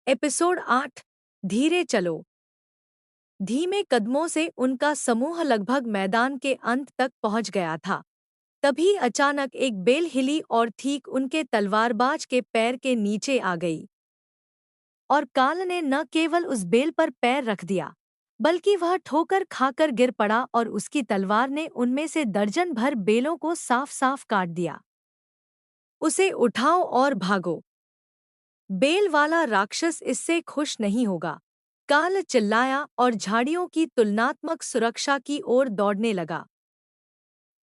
Episode 8। धीरे चलो। धीमे कदमों से उनका समूह लगभग मैदान के अंत तक पहुंच गया था। तभी अचानक एक बेल हिली और ठीक उनके तलवारबाज के पैर के नीचे आ गई। और काल ने न केवल उस बेल पर पैर रख दिया, बल्कि वह ठोकर खाकर गिर पड़ा और उसकी तलवार ने उनमें से दर्जन भर बेलों को साफ साफ काट दिया। उसे उठाओ और भागो। बेल वाला राक्षस इससे खुश नहीं होगा। काल चिल्लाया और झाड़ियों की तुलनात्मक सुरक्षा की ओर दौड़ने लगा।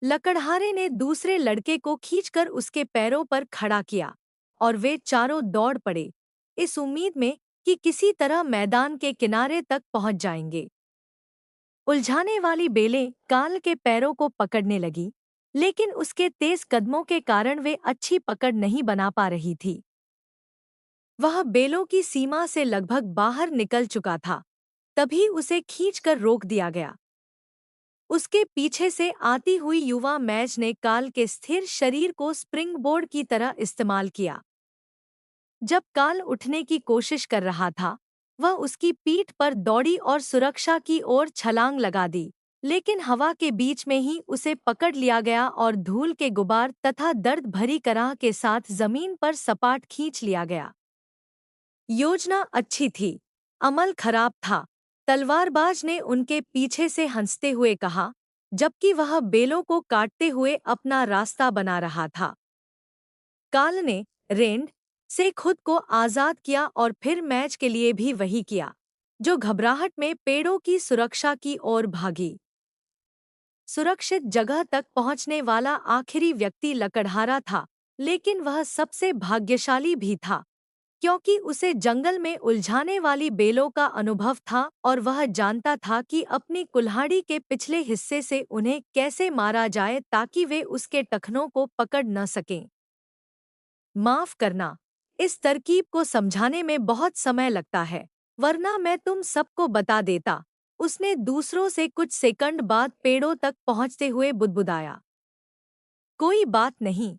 लकड़हारे ने दूसरे लड़के को खींचकर उसके पैरों पर खड़ा किया और वे चारों दौड़ पड़े, इस उम्मीद में कि किसी तरह मैदान के किनारे तक पहुंच जाएंगे। उलझाने वाली बेलें काल के पैरों को पकड़ने लगी, लेकिन उसके तेज कदमों के कारण वे अच्छी पकड़ नहीं बना पा रही थी। वह बेलों की सीमा से लगभग बाहर निकल चुका था। तभी उसे खींचकर रोक दिया गया। उसके पीछे से आती हुई युवा मैच ने काल के स्थिर शरीर को स्प्रिंग बोर्ड की तरह इस्तेमाल किया। जब काल उठने की कोशिश कर रहा था, वह उसकी पीठ पर दौड़ी और सुरक्षा की ओर छलांग लगा दी, लेकिन हवा के बीच में ही उसे पकड़ लिया गया और धूल के गुबार तथा दर्द भरी कराह के साथ जमीन पर सपाट खींच लिया गया। योजना अच्छी थी, अमल खराब था, तलवारबाज ने उनके पीछे से हंसते हुए कहा, जबकि वह बेलों को काटते हुए अपना रास्ता बना रहा था। काल ने रेंड से खुद को आजाद किया और फिर मैच के लिए भी वही किया, जो घबराहट में पेड़ों की सुरक्षा की ओर भागी। सुरक्षित जगह तक पहुंचने वाला आखिरी व्यक्ति लकड़हारा था, लेकिन वह सबसे भाग्यशाली भी था, क्योंकि उसे जंगल में उलझाने वाली बेलों का अनुभव था और वह जानता था कि अपनी कुल्हाड़ी के पिछले हिस्से से उन्हें कैसे मारा जाए ताकि वे उसके टखनों को पकड़ न सकें। माफ करना, इस तरकीब को समझाने में बहुत समय लगता है, वरना मैं तुम सबको बता देता। उसने दूसरों से कुछ सेकंड बाद पेड़ों तक पहुंचते हुए बुदबुदाया। कोई बात नहीं,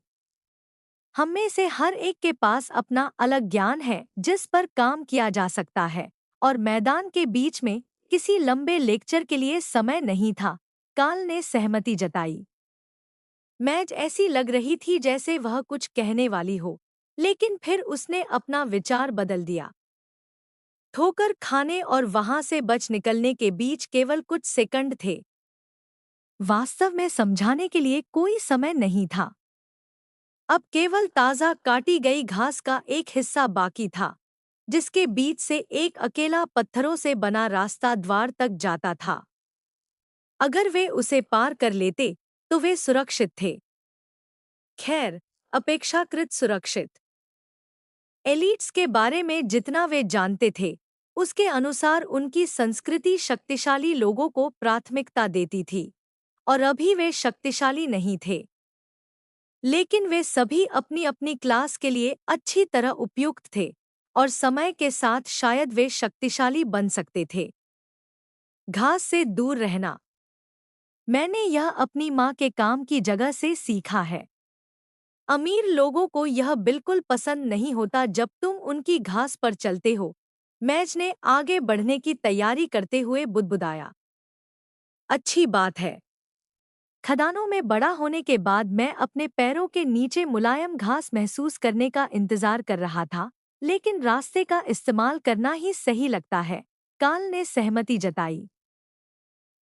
हम में से हर एक के पास अपना अलग ज्ञान है जिस पर काम किया जा सकता है, और मैदान के बीच में किसी लंबे लेक्चर के लिए समय नहीं था। काल ने सहमति जताई। मैच ऐसी लग रही थी जैसे वह कुछ कहने वाली हो, लेकिन फिर उसने अपना विचार बदल दिया। ठोकर खाने और वहां से बच निकलने के बीच केवल कुछ सेकंड थे। वास्तव में समझाने के लिए कोई समय नहीं था। अब केवल ताज़ा काटी गई घास का एक हिस्सा बाकी था, जिसके बीच से एक अकेला पत्थरों से बना रास्ता द्वार तक जाता था। अगर वे उसे पार कर लेते, तो वे सुरक्षित थे। खैर, अपेक्षाकृत सुरक्षित। एलिट्स के बारे में जितना वे जानते थे, उसके अनुसार उनकी संस्कृति शक्तिशाली लोगों को प्राथमिकता देती थी, और अभी वे शक्तिशाली नहीं थे। लेकिन वे सभी अपनी अपनी क्लास के लिए अच्छी तरह उपयुक्त थे, और समय के साथ शायद वे शक्तिशाली बन सकते थे। घास से दूर रहना। मैंने यह अपनी माँ के काम की जगह से सीखा है। अमीर लोगों को यह बिल्कुल पसंद नहीं होता जब तुम उनकी घास पर चलते हो। मैच ने आगे बढ़ने की तैयारी करते हुए बुदबुदाया। अच्छी बात है। खदानों में बड़ा होने के बाद मैं अपने पैरों के नीचे मुलायम घास महसूस करने का इंतजार कर रहा था, लेकिन रास्ते का इस्तेमाल करना ही सही लगता है। काल ने सहमति जताई।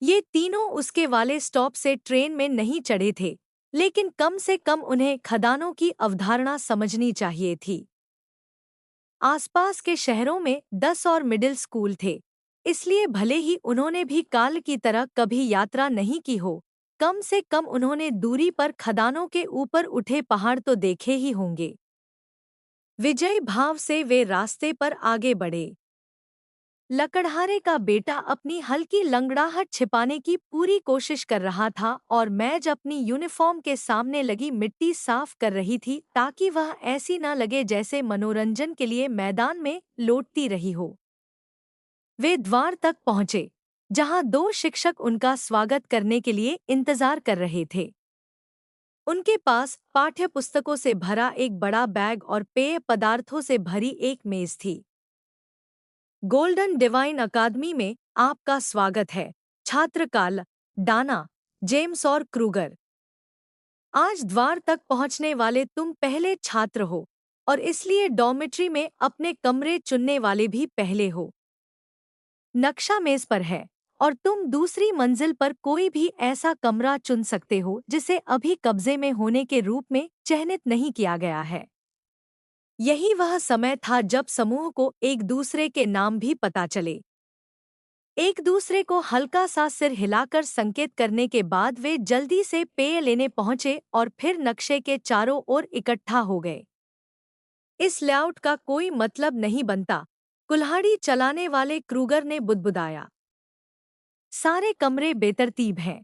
ये तीनों उसके वाले स्टॉप से ट्रेन में नहीं चढ़े थे, लेकिन कम से कम उन्हें खदानों की अवधारणा समझनी चाहिए थी। आसपास के शहरों में 10 और मिडिल स्कूल थे, इसलिए भले ही उन्होंने भी काल की तरह कभी यात्रा नहीं की हो, कम से कम उन्होंने दूरी पर खदानों के ऊपर उठे पहाड़ तो देखे ही होंगे। विजयी भाव से वे रास्ते पर आगे बढ़े। लकड़हारे का बेटा अपनी हल्की लंगड़ाहट छिपाने की पूरी कोशिश कर रहा था और मैज अपनी यूनिफॉर्म के सामने लगी मिट्टी साफ कर रही थी ताकि वह ऐसी न लगे जैसे मनोरंजन के लिए मैदान में लौटती रही हो। वे द्वार तक पहुंचे, जहां दो शिक्षक उनका स्वागत करने के लिए इंतजार कर रहे थे। उनके पास पाठ्य पुस्तकों से भरा एक बड़ा बैग और पेय पदार्थों से भरी एक मेज थी। गोल्डन डिवाइन अकादमी में आपका स्वागत है। छात्र काल, डाना, जेम्स और क्रूगर। आज द्वार तक पहुंचने वाले तुम पहले छात्र हो और इसलिए डॉर्मेट्री में अपने कमरे चुनने वाले भी पहले हो। नक्शा मेज पर है और तुम दूसरी मंजिल पर कोई भी ऐसा कमरा चुन सकते हो जिसे अभी कब्जे में होने के रूप में चिह्नित नहीं किया गया है। यही वह समय था जब समूह को एक दूसरे के नाम भी पता चले। एक दूसरे को हल्का सा सिर हिलाकर संकेत करने के बाद वे जल्दी से पेय लेने पहुंचे और फिर नक्शे के चारों ओर इकट्ठा हो गए। इस लेआउट का कोई मतलब नहीं बनता, कुल्हाड़ी चलाने वाले क्रूगर ने बुदबुदाया। सारे कमरे बेतरतीब हैं।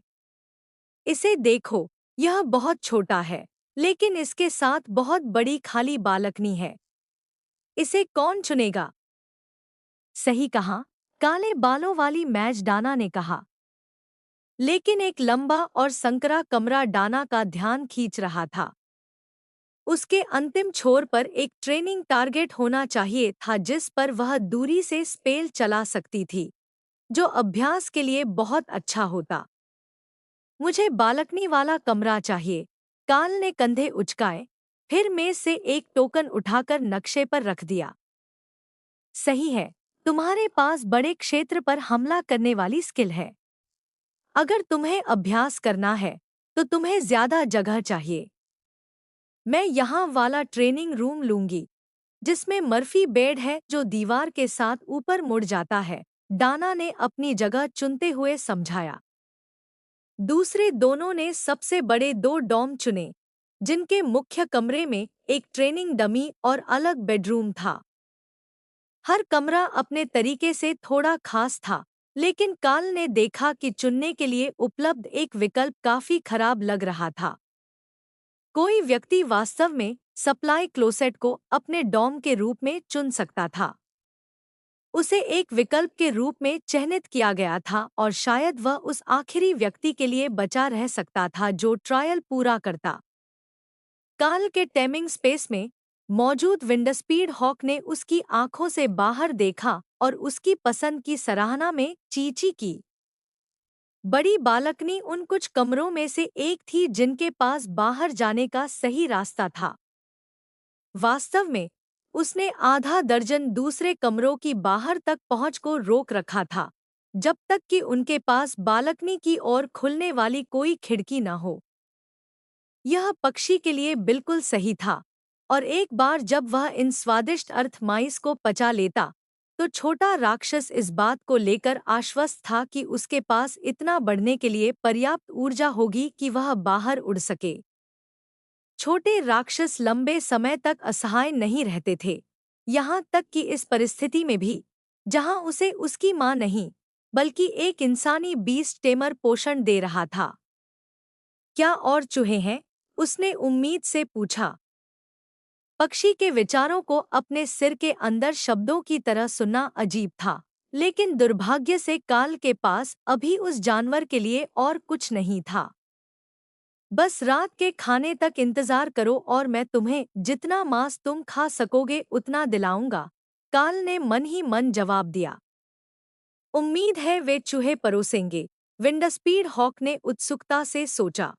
इसे देखो, यह बहुत छोटा है, लेकिन इसके साथ बहुत बड़ी खाली बालकनी है। इसे कौन चुनेगा? सही कहा, काले बालों वाली मैज डाना ने कहा। लेकिन एक लंबा और संकरा कमरा डाना का ध्यान खींच रहा था। उसके अंतिम छोर पर एक ट्रेनिंग टारगेट होना चाहिए था जिस पर वह दूरी से स्पेल चला सकती थी, जो अभ्यास के लिए बहुत अच्छा होता। मुझे बालकनी वाला कमरा चाहिए, काल ने कंधे उचकाए, फिर मेज से एक टोकन उठाकर नक्शे पर रख दिया। सही है, तुम्हारे पास बड़े क्षेत्र पर हमला करने वाली स्किल है। अगर तुम्हें अभ्यास करना है, तो तुम्हें ज्यादा जगह चाहिए। मैं यहाँ वाला ट्रेनिंग रूम लूंगी, जिसमें मर्फी बेड है जो दीवार के साथ ऊपर मुड़ जाता है, डाना ने अपनी जगह चुनते हुए समझाया। दूसरे दोनों ने सबसे बड़े दो डॉर्म चुने, जिनके मुख्य कमरे में एक ट्रेनिंग डमी और अलग बेडरूम था। हर कमरा अपने तरीके से थोड़ा खास था, लेकिन काल ने देखा कि चुनने के लिए उपलब्ध एक विकल्प काफी खराब लग रहा था। कोई व्यक्ति वास्तव में सप्लाई क्लोसेट को अपने डॉर्म के रूप में चुन सकता था। उसे एक विकल्प के रूप में चिह्नित किया गया था और शायद वह उस आखिरी व्यक्ति के लिए बचा रह सकता था जो ट्रायल पूरा करता। काल के टेमिंग स्पेस में मौजूद विंडस्पीड हॉक ने उसकी आंखों से बाहर देखा और उसकी पसंद की सराहना में चींची की। बड़ी बालकनी उन कुछ कमरों में से एक थी जिनके पास बाहर जाने का सही रास्ता था। वास्तव में, उसने आधा दर्जन दूसरे कमरों की बाहर तक पहुंच को रोक रखा था, जब तक कि उनके पास बालकनी की ओर खुलने वाली कोई खिड़की न हो। यह पक्षी के लिए बिल्कुल सही था, और एक बार जब वह इन स्वादिष्ट अर्थमाइस को पचा लेता, तो छोटा राक्षस इस बात को लेकर आश्वस्त था कि उसके पास इतना बढ़ने के लिए पर्याप्त ऊर्जा होगी कि वह बाहर उड़ सके। छोटे राक्षस लंबे समय तक असहाय नहीं रहते थे, यहाँ तक कि इस परिस्थिति में भी, जहाँ उसे उसकी माँ नहीं, बल्कि एक इंसानी बीस्ट टेमर पोषण दे रहा था। क्या और चूहे हैं? उसने उम्मीद से पूछा। पक्षी के विचारों को अपने सिर के अंदर शब्दों की तरह सुनना अजीब था, लेकिन दुर्भाग्य से काल के पास अभी उस जानवर के लिए और कुछ नहीं था। बस रात के खाने तक इंतजार करो और मैं तुम्हें जितना मांस तुम खा सकोगे उतना दिलाऊंगा, काल ने मन ही मन जवाब दिया। उम्मीद है वे चूहे परोसेंगे, विंडस्पीड हॉक ने उत्सुकता से सोचा।